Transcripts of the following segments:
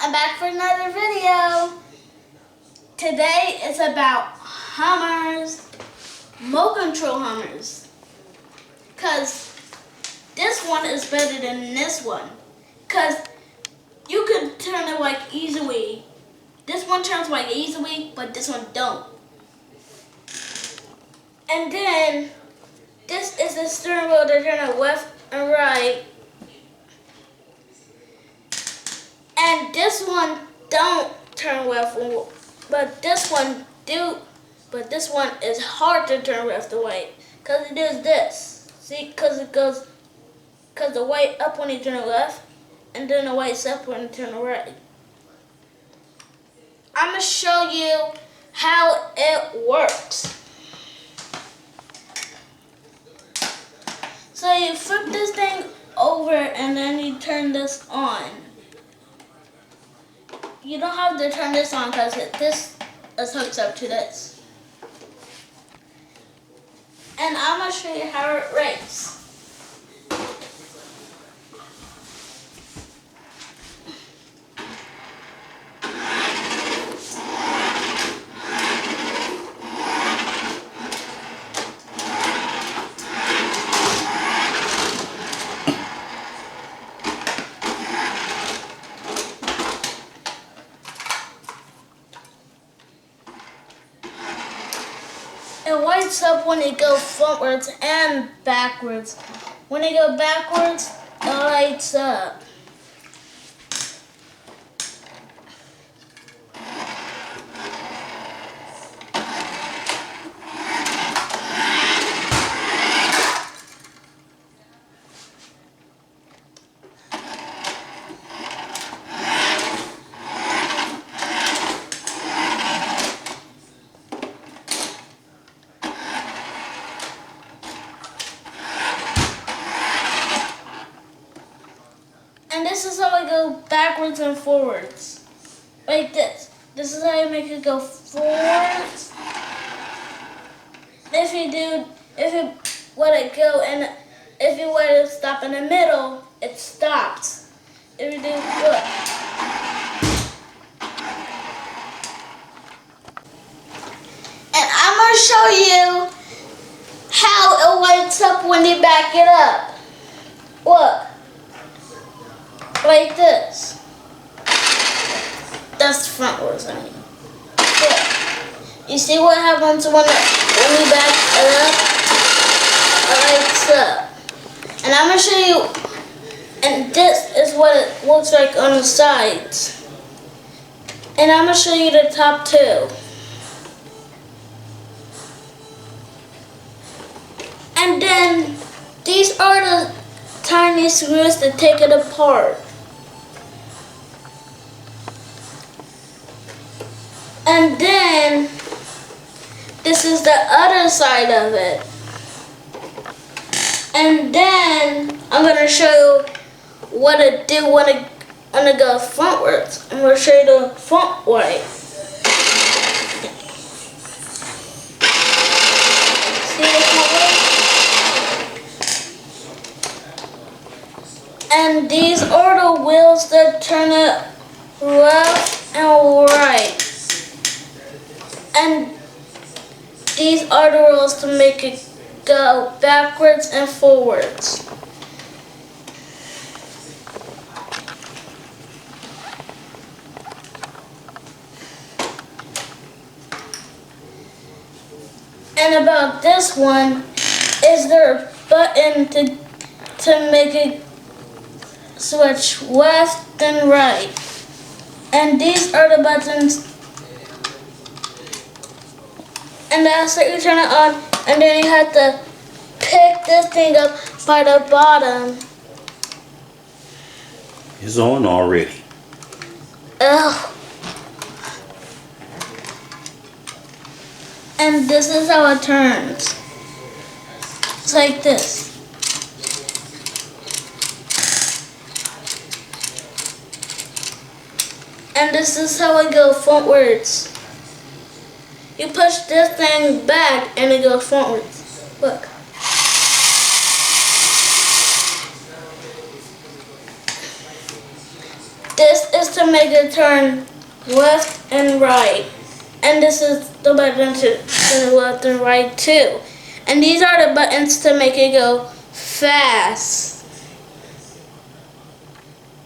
I'm back for another video. Today is about Hummers, remote control Hummers. Cause this one is better than this one. Cause you could turn it like easily. This one turns like easily, but this one don't. And then this is the steering wheel to turn it left and right. And this one don't turn left, but this one do. But this one is hard to turn left and right, cause it does this. See, cause the white up when you turn it left, and then the white's up when you turn it right. I'm gonna show you how it works. So you flip this thing over, and then you turn this on. You don't have to turn this on because this is hooked up to this. And I'm going to show you how it races. It lights up when you go frontwards and backwards. When you go backwards, it lights up. And this is how I go backwards and forwards. Like this. This is how you make it go forwards. If you let it go, and if you let it stop in the middle, it stops. If you do, look. And I'm going to show you how it lights up when you back it up. Look. Like this. That's the front wheels, I mean. Yeah. You see what happens when we back it up? It lights up. And I'm going to show you, and this is what it looks like on the sides. And I'm going to show you the top too. And then these are the tiny screws to take it apart. And then, this is the other side of it. And then, I'm going to show you what it do when it goes frontwards. I'm going to show you the front way. See the front way? And these are the wheels that turn it left and right. And these are the wheels to make it go backwards and forwards. And about this one, is there a button to make it switch left and right. And these are the buttons. And that's how you turn it on, and then you have to pick this thing up by the bottom. It's on already. Ugh. And this is how it turns. It's like this. And this is how I go frontwards. You push this thing back and it goes frontwards. Look. This this is to make it turn left and right. And this is the button to turn left and right too. And these are the buttons to make it go fast.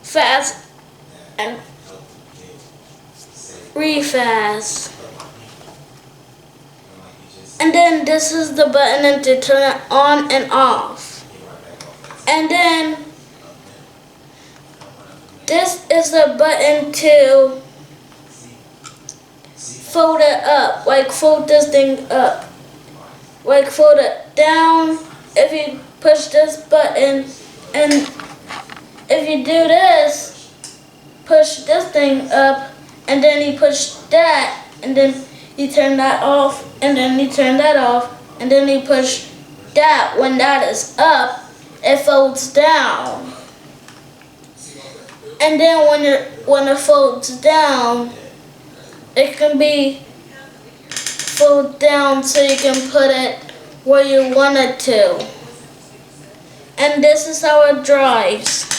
Fast and really fast. And then this is the button to turn it on and off. And then this is the button to fold it up, like fold this thing up. Like fold it down if you push this button, and if you do this, push this thing up, and then you push that, and then you turn that off, and then you turn that off, and then you push that. When that is up, it folds down. And then when it folds down, it can be fold down so you can put it where you want it to. And this is how it dries.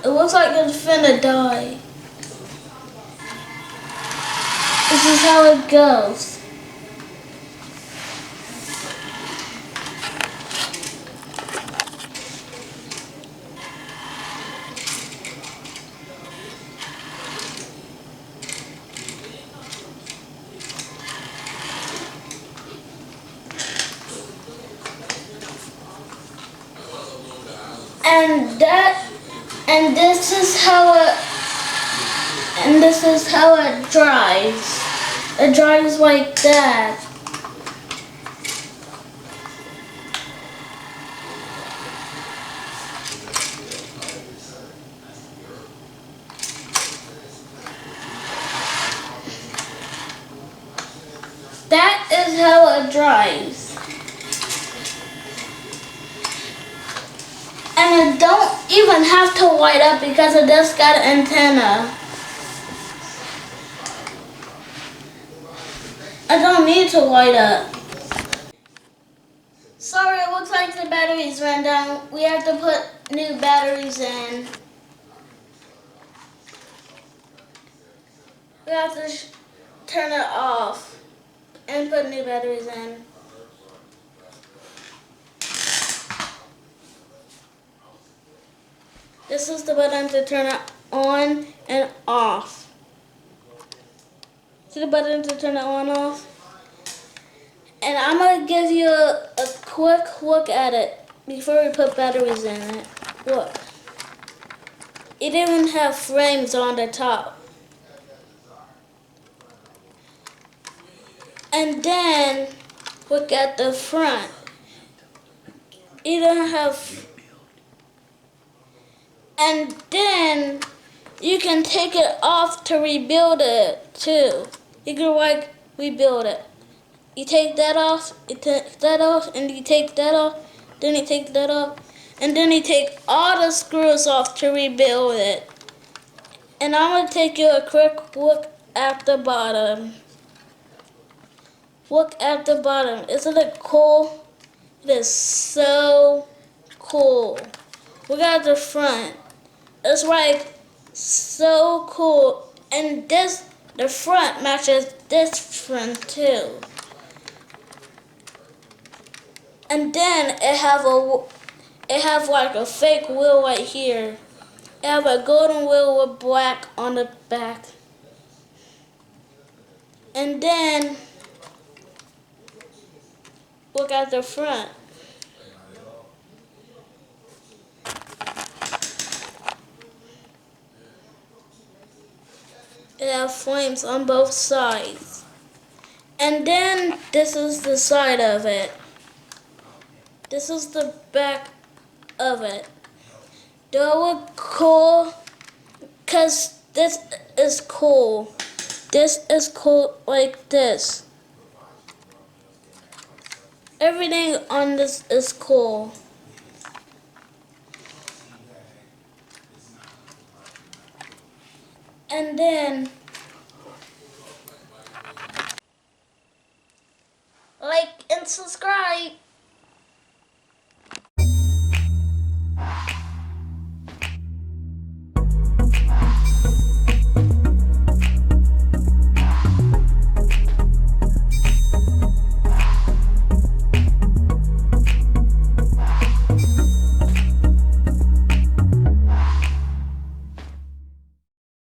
It looks like it's finna die. This is how it goes. And this is how it dries. It dries like that. That is how it dries. And it don't even have to light up because it just got an antenna. I don't need to light up. Sorry, it looks like the batteries ran down. We have to put new batteries in. We have to turn it off and put new batteries in. This is the button to turn it on and off. See the button to turn it on and off? And I'm going to give you a quick look at it before we put batteries in it. Look. It even have frames on the top. And then look at the front. It don't have. And then you can take it off to rebuild it too. You can like rebuild it. You take that off, you take that off, and you take that off, then you take that off, and then you take all the screws off to rebuild it. And I'm going to take you a quick look at the bottom. Look at the bottom. Isn't it cool? It is so cool. Look at the front. It's like so cool. And the front matches this front too. And then it have like a fake wheel right here. It have a golden wheel with black on the back. And then look at the front. It has flames on both sides. And then this is the side of it. This is the back of it. Do I look cool? Because this is cool. This is cool like this. Everything on this is cool. And then like and subscribe.